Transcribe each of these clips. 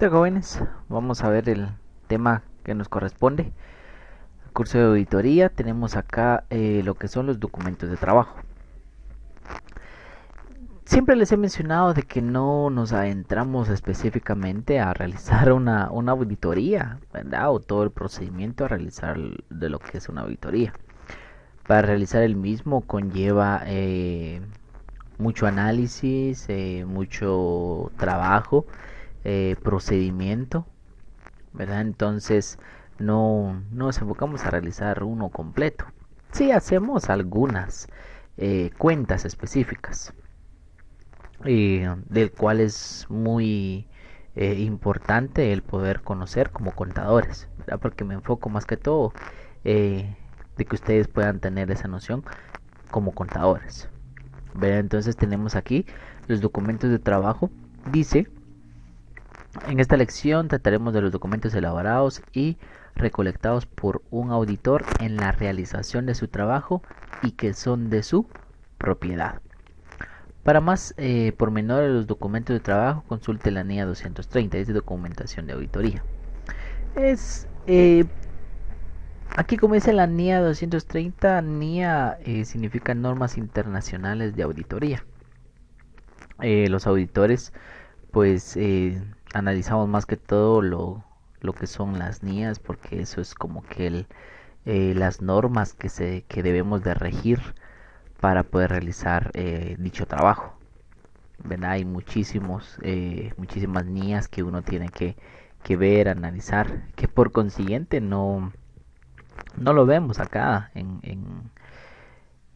Hola jóvenes, vamos a ver el tema que nos corresponde. El curso de auditoría, tenemos acá lo que son los documentos de trabajo. Siempre les he mencionado de que no nos adentramos específicamente a realizar una auditoría, ¿verdad? O todo el procedimiento a realizar de lo que es una auditoría. Para realizar el mismo conlleva mucho análisis, mucho trabajo, procedimiento, ¿verdad? Entonces no nos enfocamos a realizar uno completo. Sí hacemos algunas cuentas específicas, del cual es muy importante el poder conocer como contadores, ¿verdad? Porque me enfoco más que todo de que ustedes puedan tener esa noción como contadores, ¿verdad? Entonces tenemos aquí los documentos de trabajo. Dice: en esta lección trataremos de los documentos elaborados y recolectados por un auditor en la realización de su trabajo y que son de su propiedad. Para más pormenores de los documentos de trabajo, consulte la NIA 230, es de documentación de auditoría. Es Aquí, como dice la NIA 230, NIA significa normas internacionales de auditoría. Los auditores pues analizamos más que todo lo que son las NIAs, porque eso es como que las normas que debemos de regir para poder realizar dicho trabajo, ¿verdad? Hay muchísimas NIAs que uno tiene que ver, analizar, que por consiguiente no lo vemos acá en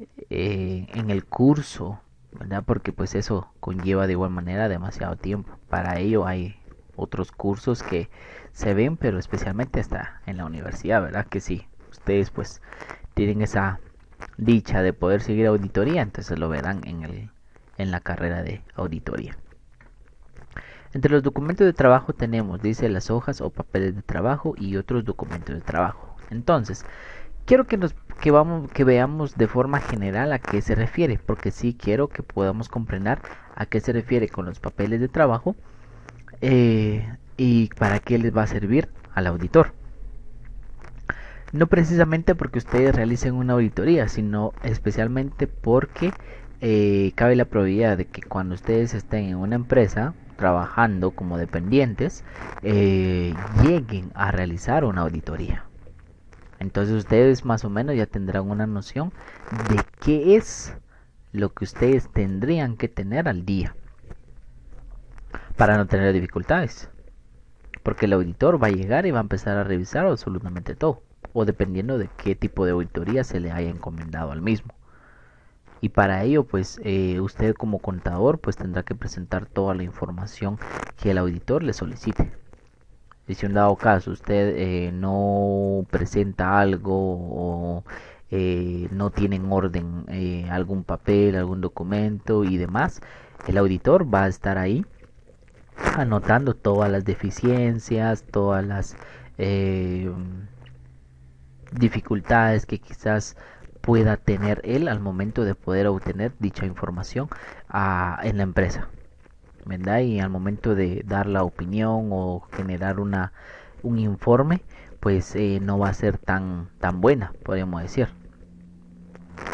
el curso, ¿verdad? Porque pues eso conlleva de igual manera demasiado tiempo. Para ello hay otros cursos que se ven, pero especialmente hasta en la universidad, ¿verdad? Que sí, ustedes pues tienen esa dicha de poder seguir auditoría, entonces lo verán en la carrera de auditoría. Entre los documentos de trabajo tenemos, dice, las hojas o papeles de trabajo y otros documentos de trabajo. Entonces, quiero que veamos de forma general a qué se refiere, porque sí quiero que podamos comprender a qué se refiere con los papeles de trabajo y para qué les va a servir al auditor. No precisamente porque ustedes realicen una auditoría, sino especialmente porque cabe la probabilidad de que cuando ustedes estén en una empresa trabajando como dependientes, lleguen a realizar una auditoría. Entonces ustedes más o menos ya tendrán una noción de qué es lo que ustedes tendrían que tener al día para no tener dificultades. Porque el auditor va a llegar y va a empezar a revisar absolutamente todo, o dependiendo de qué tipo de auditoría se le haya encomendado al mismo. Y para ello, pues usted como contador pues tendrá que presentar toda la información que el auditor le solicite. Y si en dado caso usted no presenta algo o no tiene en orden algún papel, algún documento y demás, el auditor va a estar ahí anotando todas las deficiencias, todas las eh, dificultades que quizás pueda tener él al momento de poder obtener dicha información en la empresa, ¿verdad? Y al momento de dar la opinión o generar un informe, pues no va a ser tan buena, podríamos decir.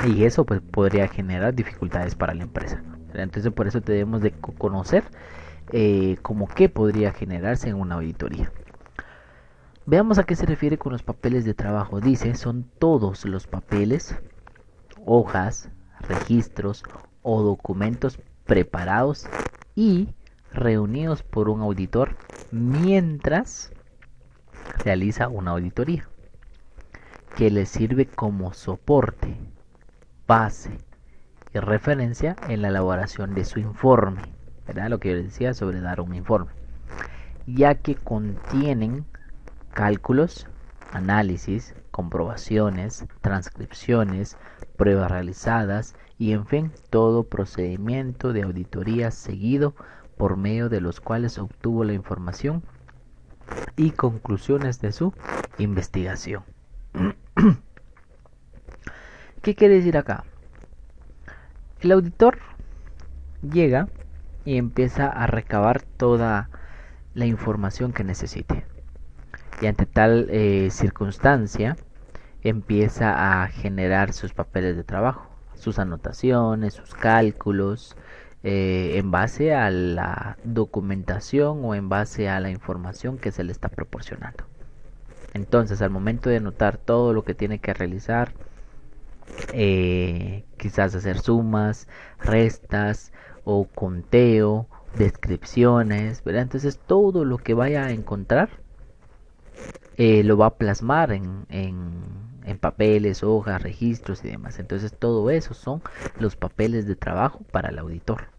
Y eso pues podría generar dificultades para la empresa. Entonces por eso debemos de conocer como qué podría generarse en una auditoría. Veamos a qué se refiere con los papeles de trabajo. Dice, son todos los papeles, hojas, registros o documentos preparados y reunidos por un auditor mientras realiza una auditoría, que le sirve como soporte, base y referencia en la elaboración de su informe, ¿verdad? Lo que yo les decía sobre dar un informe, ya que contienen cálculos, análisis, comprobaciones, transcripciones, pruebas realizadas y en fin todo procedimiento de auditoría seguido por medio de los cuales obtuvo la información y conclusiones de su investigación. ¿Qué quiere decir acá? El auditor llega y empieza a recabar toda la información que necesite. Y ante tal circunstancia, empieza a generar sus papeles de trabajo, sus anotaciones, sus cálculos, en base a la documentación o en base a la información que se le está proporcionando. Entonces, al momento de anotar todo lo que tiene que realizar, quizás hacer sumas, restas o conteo, descripciones, ¿verdad? Entonces, todo lo que vaya a encontrar lo va a plasmar en papeles, hojas, registros y demás. Entonces todo eso son los papeles de trabajo para el auditor,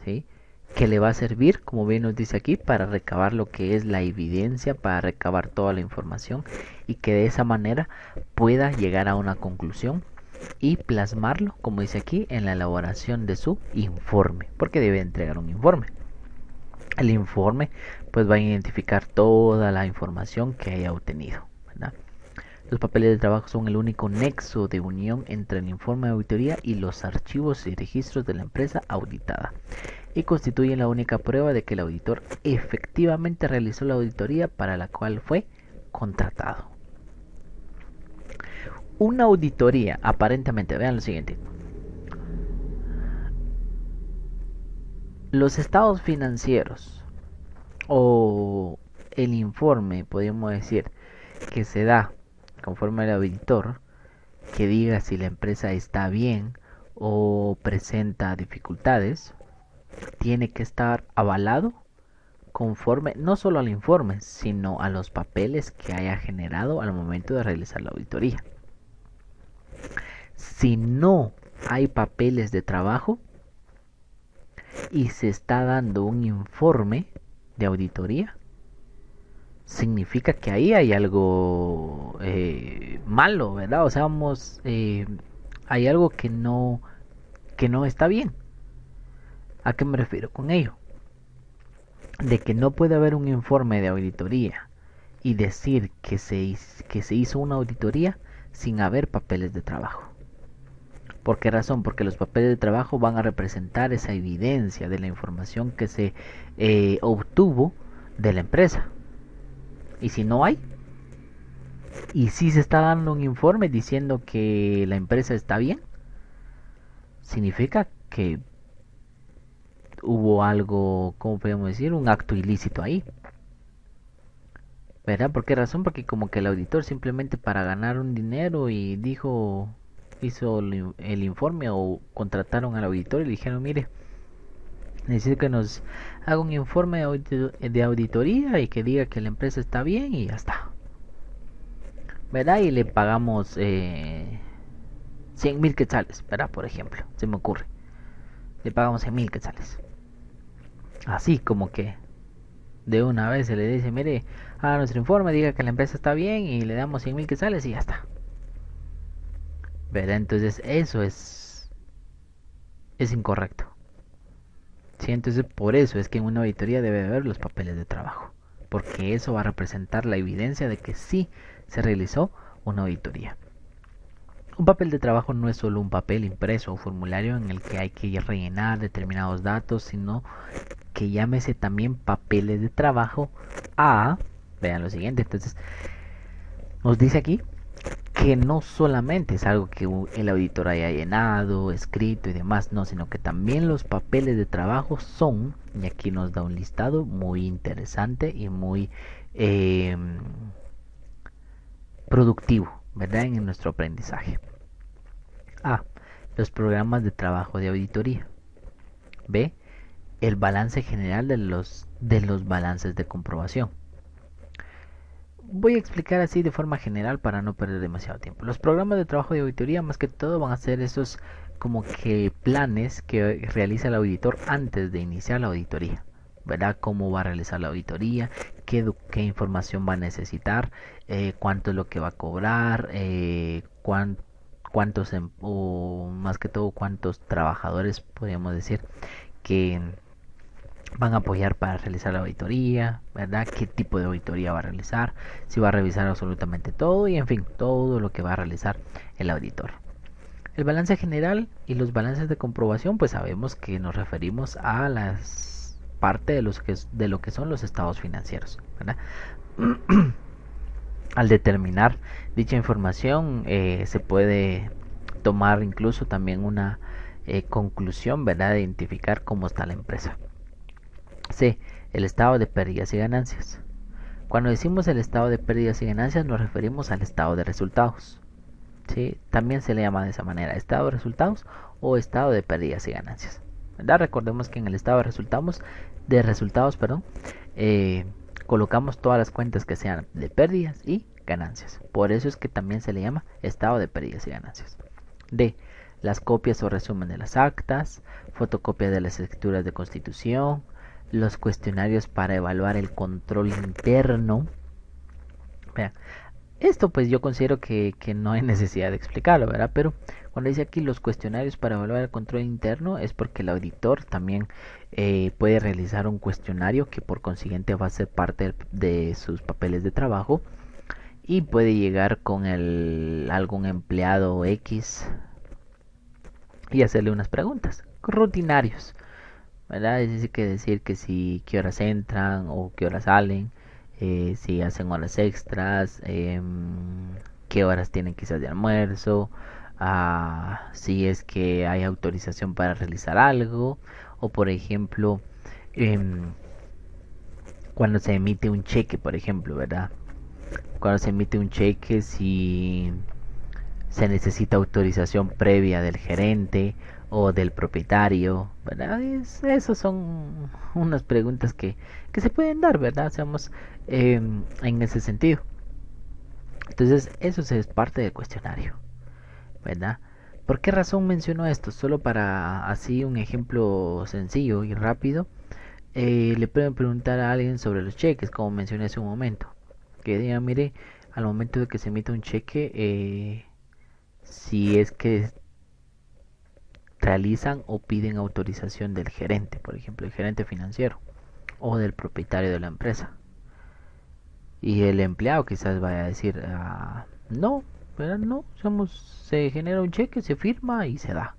¿sí? Que le va a servir, como bien nos dice aquí, para recabar lo que es la evidencia, para recabar toda la información y que de esa manera pueda llegar a una conclusión y plasmarlo, como dice aquí, en la elaboración de su informe, porque debe entregar un informe. El informe pues va a identificar toda la información que haya obtenido, ¿verdad? Los papeles de trabajo son el único nexo de unión entre el informe de auditoría y los archivos y registros de la empresa auditada y constituyen la única prueba de que el auditor efectivamente realizó la auditoría para la cual fue contratado. Una auditoría, aparentemente, vean lo siguiente. Los estados financieros o el informe, podríamos decir, que se da conforme al auditor, que diga si la empresa está bien o presenta dificultades, tiene que estar avalado conforme no solo al informe, sino a los papeles que haya generado al momento de realizar la auditoría. Si no hay papeles de trabajo y se está dando un informe de auditoría, significa que ahí hay algo malo, ¿verdad? O sea, hay algo que no está bien. ¿A qué me refiero con ello? De que no puede haber un informe de auditoría y decir que se hizo una auditoría sin haber papeles de trabajo. ¿Por qué razón? Porque los papeles de trabajo van a representar esa evidencia de la información que se obtuvo de la empresa. Y si no hay, y si se está dando un informe diciendo que la empresa está bien, significa que hubo algo, ¿cómo podemos decir? Un acto ilícito ahí. ¿Verdad? ¿Por qué razón? Porque como que el auditor simplemente para ganar un dinero y dijo, hizo el informe o contrataron al auditor y le dijeron, mire, necesito que nos haga un informe de auditoría y que diga que la empresa está bien y ya está. ¿Verdad? Y le pagamos 100.000 quetzales, ¿verdad? Por ejemplo, se me ocurre. Le pagamos 100.000 quetzales. Así como que de una vez se le dice, mire, haga nuestro informe, diga que la empresa está bien y le damos 100.000 quetzales y ya está. ¿Verdad? Entonces eso es incorrecto. ¿Sí? Entonces por eso es que en una auditoría debe haber los papeles de trabajo. Porque eso va a representar la evidencia de que sí se realizó una auditoría. Un papel de trabajo no es solo un papel impreso o formulario en el que hay que rellenar determinados datos, sino que llámese también papeles de trabajo a, vean lo siguiente, entonces nos dice aquí que no solamente es algo que el auditor haya llenado, escrito y demás, no, sino que también los papeles de trabajo son, y aquí nos da un listado muy interesante y muy productivo, ¿verdad? En nuestro aprendizaje. A. Los programas de trabajo de auditoría. B. El balance general de los balances de comprobación. Voy a explicar así de forma general para no perder demasiado tiempo. Los programas de trabajo de auditoría más que todo van a ser esos como que planes que realiza el auditor antes de iniciar la auditoría. ¿Verdad? Cómo va a realizar la auditoría, qué información va a necesitar, cuánto es lo que va a cobrar, cuántos, o más que todo cuántos trabajadores podríamos decir que van a apoyar para realizar la auditoría, ¿verdad? ¿Qué tipo de auditoría va a realizar? Si va a revisar absolutamente todo y en fin, todo lo que va a realizar el auditor. El balance general y los balances de comprobación, pues sabemos que nos referimos a parte de lo que son los estados financieros, ¿verdad? Al determinar dicha información se puede tomar incluso también una conclusión, ¿verdad? De identificar cómo está la empresa. C. El estado de pérdidas y ganancias. Cuando decimos el estado de pérdidas y ganancias nos referimos al estado de resultados. ¿Sí? También se le llama de esa manera, estado de resultados o estado de pérdidas y ganancias. ¿Verdad? Recordemos que en el estado de resultados, eh, colocamos todas las cuentas que sean de pérdidas y ganancias. Por eso es que también se le llama estado de pérdidas y ganancias. D. Las copias o resumen de las actas, fotocopia de las escrituras de constitución, los cuestionarios para evaluar el control interno. Vean, esto pues yo considero que no hay necesidad de explicarlo, ¿verdad? Pero cuando dice aquí los cuestionarios para evaluar el control interno es porque el auditor también puede realizar un cuestionario que por consiguiente va a ser parte de sus papeles de trabajo y puede llegar con algún empleado X y hacerle unas preguntas rutinarios, ¿verdad? Es decir que si qué horas entran o qué horas salen, si hacen horas extras, qué horas tienen quizás de almuerzo, si es que hay autorización para realizar algo, o por ejemplo, em, cuando se emite un cheque, por ejemplo, ¿verdad? Cuando se emite un cheque, si se necesita autorización previa del gerente o del propietario, ¿verdad? Esas son unas preguntas que se pueden dar, ¿verdad? Seamos en ese sentido. Entonces, eso es parte del cuestionario, ¿verdad? ¿Por qué razón menciono esto? Solo para así un ejemplo sencillo y rápido. Le pueden preguntar a alguien sobre los cheques, como mencioné hace un momento. Que diga, mire, al momento de que se emite un cheque, si es que realizan o piden autorización del gerente, por ejemplo, el gerente financiero o del propietario de la empresa. Y el empleado quizás vaya a decir, no, ¿verdad? No, se genera un cheque, se firma y se da.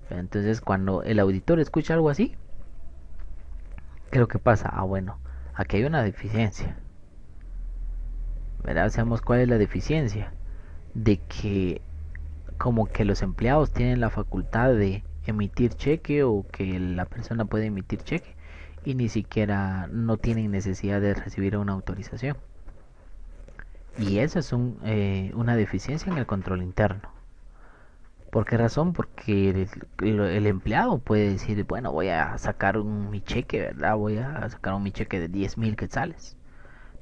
Entonces, cuando el auditor escucha algo así, ¿qué es lo que pasa? Bueno, aquí hay una deficiencia. ¿Verdad? Sabemos cuál es la deficiencia. De que como que los empleados tienen la facultad de emitir cheque o que la persona puede emitir cheque y ni siquiera no tienen necesidad de recibir una autorización. Y eso es una deficiencia en el control interno. ¿Por qué razón? Porque el empleado puede decir, bueno, voy a sacar mi cheque, ¿verdad? Voy a sacar mi cheque de 10,000 quetzales.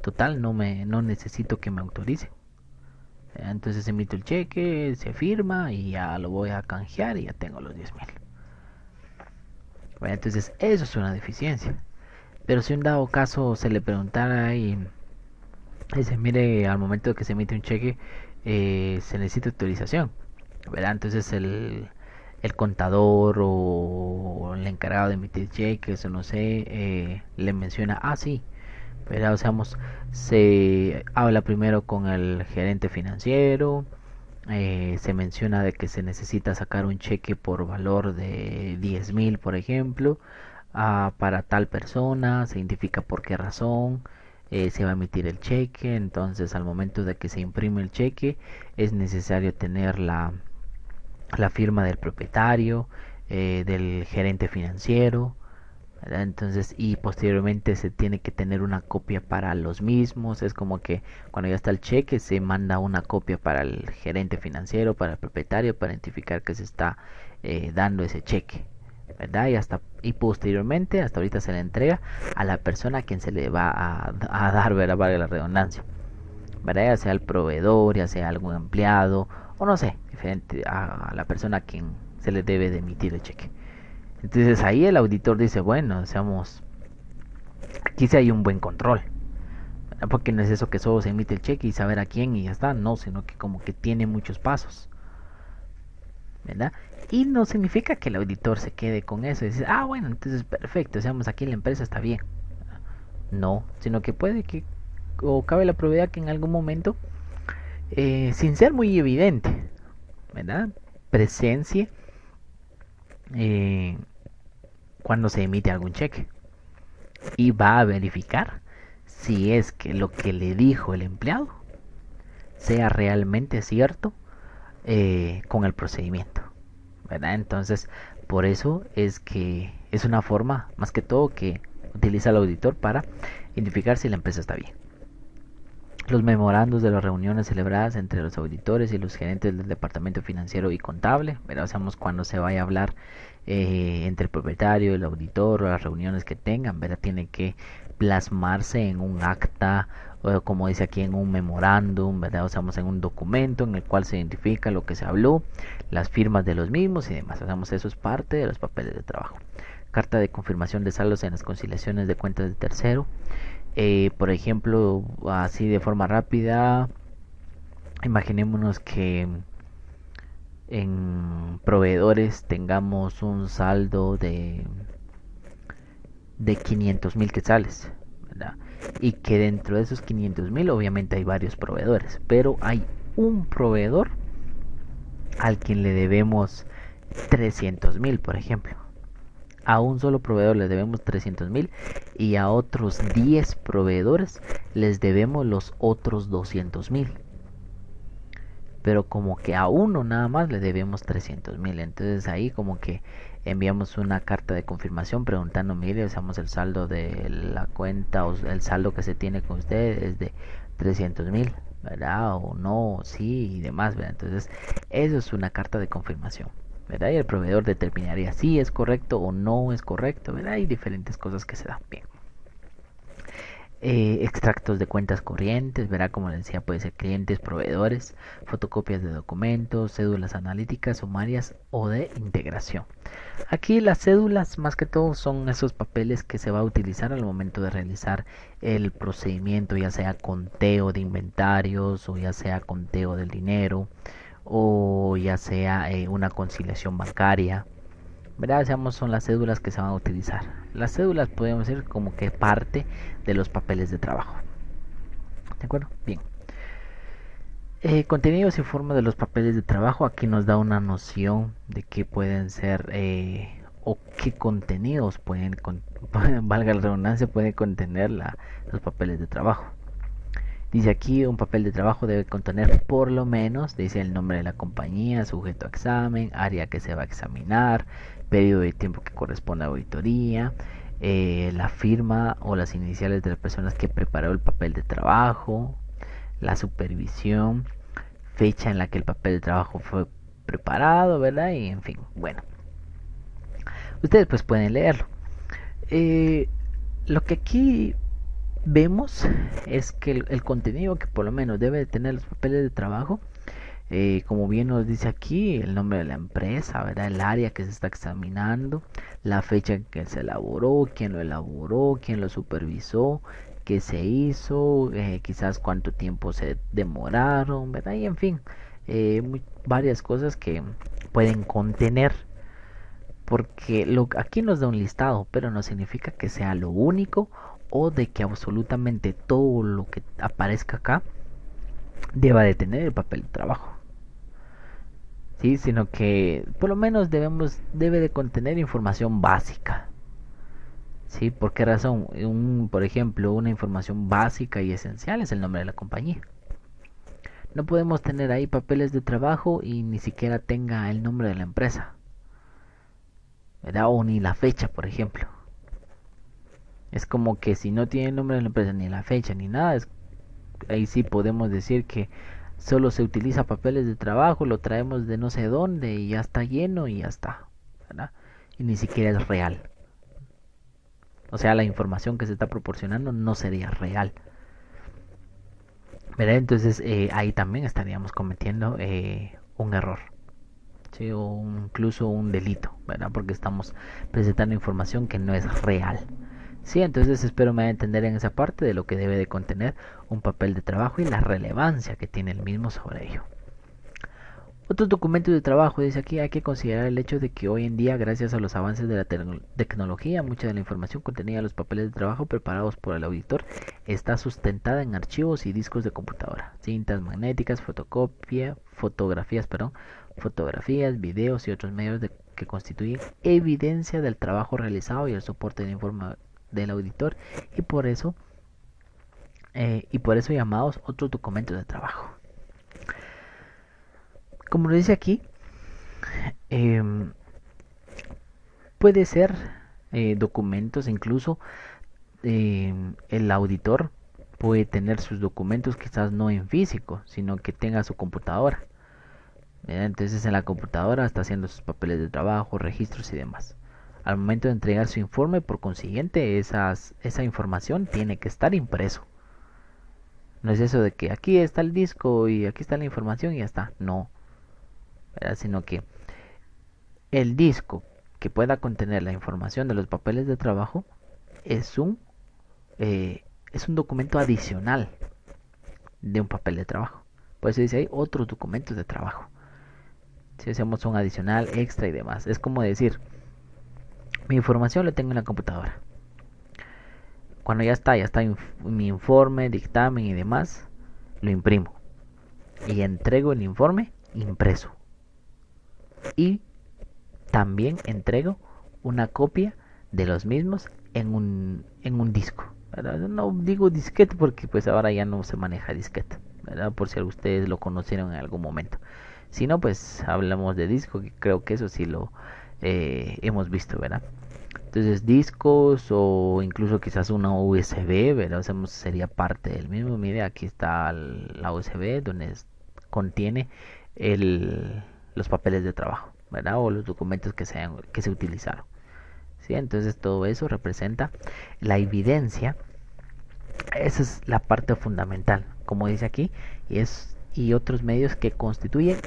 Total, no necesito que me autorice. Entonces emito el cheque, se firma y ya lo voy a canjear y ya tengo los 10,000. Bueno, entonces eso es una deficiencia. Pero si un dado caso se le preguntara y dice, mire, al momento que se emite un cheque se necesita autorización, ¿verdad? Entonces el contador o el encargado de emitir cheques o no sé, le menciona, sí, ¿verdad? O sea, se habla primero con el gerente financiero, se menciona de que se necesita sacar un cheque por valor de 10,000, por ejemplo, para tal persona, se identifica por qué razón se va a emitir el cheque, entonces al momento de que se imprime el cheque es necesario tener la firma del propietario, del gerente financiero, ¿verdad? Entonces, y posteriormente se tiene que tener una copia para los mismos. Es como que cuando ya está el cheque se manda una copia para el gerente financiero, para el propietario, para identificar que se está dando ese cheque, ¿verdad? Y posteriormente, hasta ahorita se le entrega a la persona a quien se le va a dar, ¿verdad? Vale la redundancia, ¿verdad? Ya sea el proveedor, ya sea algún empleado, o no sé, diferente a la persona a quien se le debe de emitir el cheque. Entonces ahí el auditor dice, bueno, aquí sí hay un buen control, ¿verdad? Porque no es eso que solo se emite el cheque y saber a quién y ya está, no, sino que como que tiene muchos pasos, ¿verdad? Y no significa que el auditor se quede con eso y dice, bueno, entonces perfecto, aquí la empresa está bien. No, sino que puede que, o cabe la probabilidad que en algún momento, sin ser muy evidente, ¿verdad? Presencia eh, cuando se emite algún cheque. y va a verificar si es que lo que le dijo el empleado sea realmente cierto con el procedimiento, ¿verdad? Entonces, por eso es que es una forma, más que todo, que utiliza el auditor para identificar si la empresa está bien. Los memorandos de las reuniones celebradas entre los auditores y los gerentes del departamento financiero y contable, ¿verdad? Sabemos cuando se vaya a hablar entre el propietario, el auditor, o las reuniones que tengan, ¿verdad? Tiene que plasmarse en un acta, o como dice aquí, en un memorándum, ¿verdad? O sea, en un documento en el cual se identifica lo que se habló, las firmas de los mismos y demás. O sea, eso es parte de los papeles de trabajo. Carta de confirmación de saldos en las conciliaciones de cuentas de tercero. Por ejemplo, así de forma rápida, imaginémonos que en proveedores tengamos un saldo de 500,000 quetzales, ¿verdad? Y que dentro de esos 500,000 obviamente hay varios proveedores, pero hay un proveedor al quien le debemos 300,000, por ejemplo. A un solo proveedor les debemos 300,000 y a otros 10 proveedores les debemos los otros 200,000. Pero como que a uno nada más le debemos 300,000. Entonces ahí como que enviamos una carta de confirmación preguntando, mire, usamos el saldo de la cuenta o el saldo que se tiene con usted es de 300,000, ¿verdad? O no, sí y demás, ¿verdad? Entonces eso es una carta de confirmación, ¿verdad? Y el proveedor determinaría si es correcto o no es correcto, ¿verdad? Hay diferentes cosas que se dan bien. Extractos de cuentas corrientes, verá, como les decía, puede ser clientes, proveedores, fotocopias de documentos, cédulas analíticas, sumarias o de integración. Aquí las cédulas más que todo son esos papeles que se va a utilizar al momento de realizar el procedimiento, ya sea conteo de inventarios o ya sea conteo del dinero o ya sea una conciliación bancaria. ¿Verdad? Seamos, son las cédulas que se van a utilizar. Las cédulas podemos decir como que parte de los papeles de trabajo. ¿De acuerdo? Bien. Contenidos y forma de los papeles de trabajo. Aquí nos da una noción de qué pueden ser o qué contenidos pueden, valga la redundancia, pueden contener los papeles de trabajo. Dice aquí, un papel de trabajo debe contener por lo menos, dice el nombre de la compañía, sujeto a examen, área que se va a examinar, periodo de tiempo que corresponde a auditoría, la firma o las iniciales de las personas que preparó el papel de trabajo, la supervisión, fecha en la que el papel de trabajo fue preparado, ¿verdad? Y en fin, bueno, ustedes pues pueden leerlo. Eh, lo que aquí vemos es que el contenido que por lo menos debe de tener los papeles de trabajo, como bien nos dice aquí, el nombre de la empresa, ¿verdad? El área que se está examinando, la fecha en que se elaboró, quién lo supervisó, qué se hizo, quizás cuánto tiempo se demoraron, ¿verdad? Y en fin, varias cosas que pueden contener, porque aquí nos da un listado, pero no significa que sea lo único o de que absolutamente todo lo que aparezca acá deba de tener el papel de trabajo. Sí, sino que por lo menos debe de contener información básica. ¿Sí? ¿Por qué razón? Por ejemplo, una información básica y esencial es el nombre de la compañía. No podemos tener ahí papeles de trabajo y ni siquiera tenga el nombre de la empresa, ¿verdad? O ni la fecha, por ejemplo. Es como que si no tiene el nombre de la empresa, ni la fecha, ni nada, ahí sí podemos decir que solo se utiliza papeles de trabajo, lo traemos de no sé dónde y ya está lleno y ya está, ¿verdad? Y ni siquiera es real. O sea, la información que se está proporcionando no sería real, ¿verdad? Entonces ahí también estaríamos cometiendo un error, ¿sí? O incluso un delito, ¿verdad? Porque estamos presentando información que no es real. Sí, entonces espero me entender en esa parte de lo que debe de contener un papel de trabajo y la relevancia que tiene el mismo sobre ello. Otros documentos de trabajo, dice aquí, hay que considerar el hecho de que hoy en día, gracias a los avances de la tecnología, mucha de la información contenida en los papeles de trabajo preparados por el auditor está sustentada en archivos y discos de computadora, cintas magnéticas, fotografías, videos y otros medios que constituyen evidencia del trabajo realizado y el soporte de del auditor y por eso llamados otros documentos de trabajo. Como lo dice aquí, eh, puede ser documentos, incluso el auditor puede tener sus documentos quizás no en físico, sino que tenga su computadora. Entonces en la computadora está haciendo sus papeles de trabajo, registros y demás. Al momento de entregar su informe, por consiguiente, esa información tiene que estar impreso. No es eso de que aquí está el disco y aquí está la información y ya está. No, ¿verdad? Sino que el disco que pueda contener la información de los papeles de trabajo es es un documento adicional de un papel de trabajo. Por eso dice ahí otros documentos de trabajo. Si hacemos un adicional, extra y demás. Es como decir, mi información la tengo en la computadora. Cuando ya está mi informe, dictamen y demás, lo imprimo. Y entrego el informe impreso. Y también entrego una copia de los mismos en un disco. ¿Verdad? No digo disquete porque pues ahora ya no se maneja disquete, ¿verdad? Por si ustedes lo conocieron en algún momento. Si no, pues hablamos de disco, que creo que eso sí lo hemos visto, ¿verdad? Entonces discos o incluso quizás una USB, ¿verdad? O sea, sería parte del mismo. Mire, aquí está la USB donde contiene los papeles de trabajo, ¿verdad? O los documentos que se utilizaron. ¿Sí? Entonces todo eso representa la evidencia. Esa es la parte fundamental, como dice aquí, y otros medios que constituyen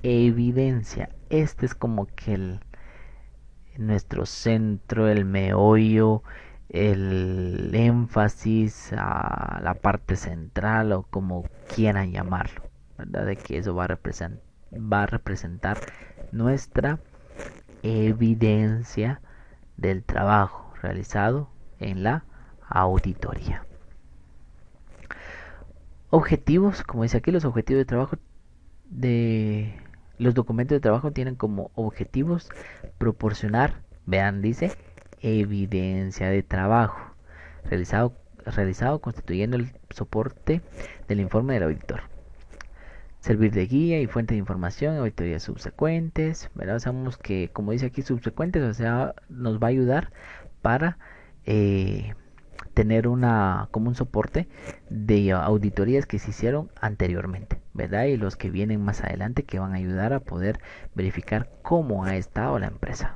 evidencia. Este es como que nuestro centro, el meollo, el énfasis a la parte central o como quieran llamarlo, ¿verdad? De que eso va a representar nuestra evidencia del trabajo realizado en la auditoría. Objetivos, como dice aquí, los objetivos de trabajo de los documentos de trabajo tienen como objetivos proporcionar, vean, dice, evidencia de trabajo realizado constituyendo el soporte del informe del auditor. Servir de guía y fuente de información en auditorías subsecuentes, ¿verdad? Sabemos que, como dice aquí, subsecuentes, o sea, nos va a ayudar para tener como un soporte de auditorías que se hicieron anteriormente, ¿verdad? Y los que vienen más adelante que van a ayudar a poder verificar cómo ha estado la empresa.